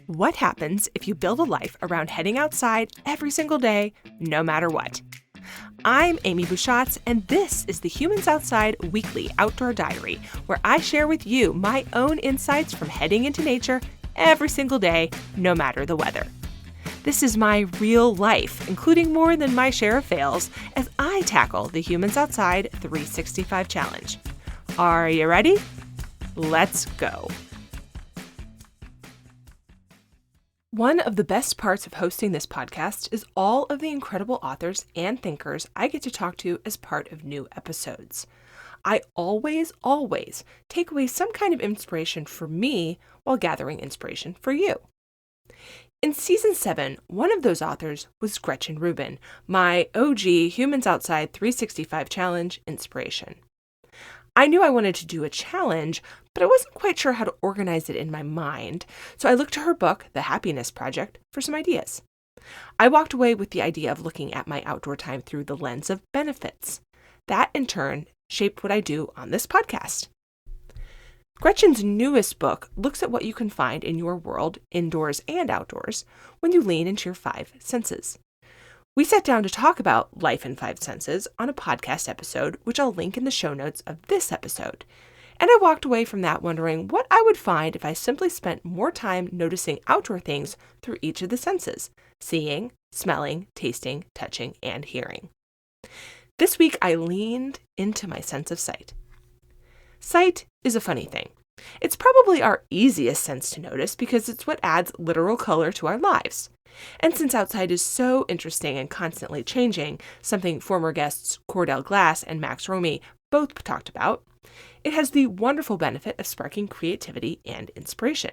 What happens if you build a life around heading outside every single day, no matter what? I'm Amy Bouchatz, and this is the Humans Outside Weekly Outdoor Diary, where I share with you my own insights from heading into nature every single day, no matter the weather. This is my real life, including more than my share of fails, as I tackle the Humans Outside 365 Challenge. Are you ready? Let's go. One of the best parts of hosting this podcast is all of the incredible authors and thinkers I get to talk to as part of new episodes. I always take away some kind of inspiration for me while gathering inspiration for you. In Season 7, one of those authors was Gretchen Rubin, my OG Humans Outside 365 Challenge inspiration. I knew I wanted to do a challenge, but I wasn't quite sure how to organize it in my mind, so I looked to her book, The Happiness Project, for some ideas. I walked away with the idea of looking at my outdoor time through the lens of benefits. That, in turn, shaped what I do on this podcast. Gretchen's newest book looks at what you can find in your world, indoors and outdoors, when you lean into your 5 senses. We sat down to talk about life in 5 senses on a podcast episode, which I'll link in the show notes of this episode. And I walked away from that wondering what I would find if I simply spent more time noticing outdoor things through each of the senses: seeing, smelling, tasting, touching, and hearing. This week, I leaned into my sense of sight. Sight is a funny thing. It's probably our easiest sense to notice because it's what adds literal color to our lives. And since outside is so interesting and constantly changing, something former guests Cordell Glass and Max Romy both talked about, it has the wonderful benefit of sparking creativity and inspiration.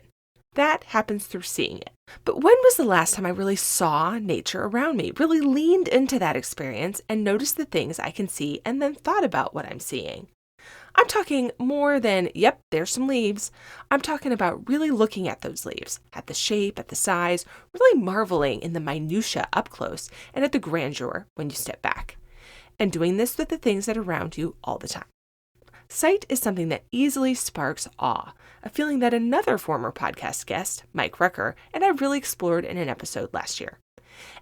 That happens through seeing it. But when was the last time I really saw nature around me, really leaned into that experience and noticed the things I can see and then thought about what I'm seeing? I'm talking more than, yep, there's some leaves. I'm talking about really looking at those leaves, at the shape, at the size, really marveling in the minutia up close and at the grandeur when you step back. And doing this with the things that are around you all the time. Sight is something that easily sparks awe, a feeling that another former podcast guest, Mike Rucker, and I really explored in an episode last year.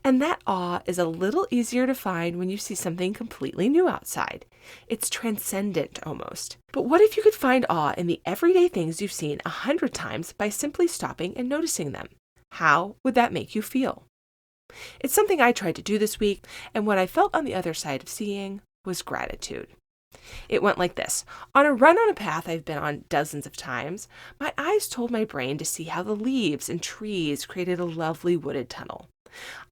And that awe is a little easier to find when you see something completely new outside. It's transcendent almost. But what if you could find awe in the everyday things you've seen 100 times by simply stopping and noticing them? How would that make you feel? It's something I tried to do this week, and what I felt on the other side of seeing was gratitude. It went like this. On a run on a path I've been on dozens of times, my eyes told my brain to see how the leaves and trees created a lovely wooded tunnel.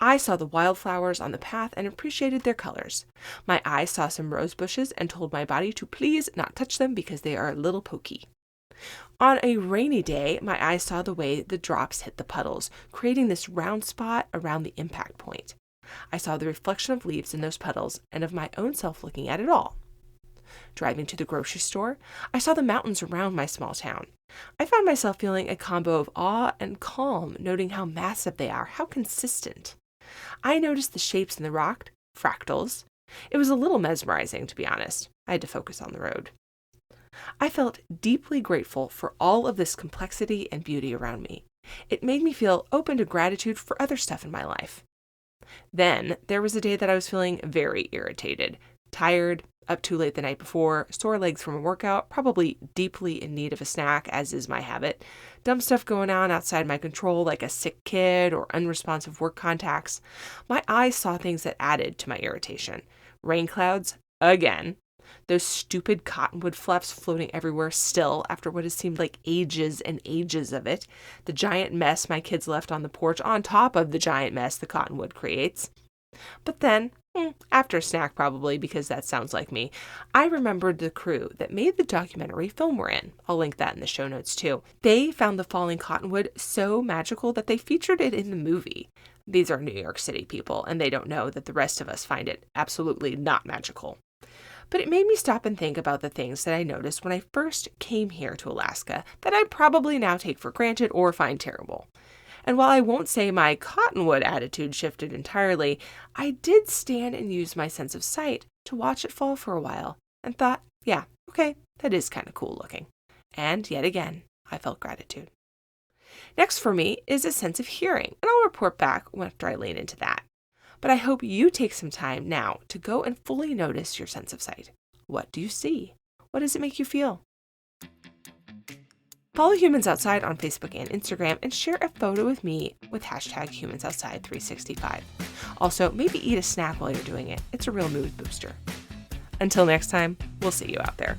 I saw the wildflowers on the path and appreciated their colors. My eyes saw some rose bushes and told my body to please not touch them because they are a little pokey. On a rainy day, my eyes saw the way the drops hit the puddles, creating this round spot around the impact point. I saw the reflection of leaves in those puddles and of my own self looking at it all. Driving to the grocery store, I saw the mountains around my small town. I found myself feeling a combo of awe and calm, noting how massive they are, how consistent. I noticed the shapes in the rock, fractals. It was a little mesmerizing, to be honest. I had to focus on the road. I felt deeply grateful for all of this complexity and beauty around me. It made me feel open to gratitude for other stuff in my life. Then there was a day that I was feeling very irritated, tired, up too late the night before, sore legs from a workout, probably deeply in need of a snack, as is my habit, dumb stuff going on outside my control like a sick kid or unresponsive work contacts. My eyes saw things that added to my irritation. Rain clouds, again. Those stupid cottonwood fluffs floating everywhere still after what has seemed like ages and ages of it. The giant mess my kids left on the porch on top of the giant mess the cottonwood creates. But then, after a snack probably, because that sounds like me, I remembered the crew that made the documentary film we're in. I'll link that in the show notes too. They found the falling cottonwood so magical that they featured it in the movie. These are New York City people, and they don't know that the rest of us find it absolutely not magical. But it made me stop and think about the things that I noticed when I first came here to Alaska that I probably now take for granted or find terrible. And while I won't say my cottonwood attitude shifted entirely, I did stand and use my sense of sight to watch it fall for a while and thought, yeah, okay, that is kind of cool looking. And yet again, I felt gratitude. Next for me is a sense of hearing, and I'll report back after I lean into that. But I hope you take some time now to go and fully notice your sense of sight. What do you see? What does it make you feel? Follow Humans Outside on Facebook and Instagram and share a photo with me with hashtag HumansOutside365. Also, maybe eat a snack while you're doing it. It's a real mood booster. Until next time, we'll see you out there.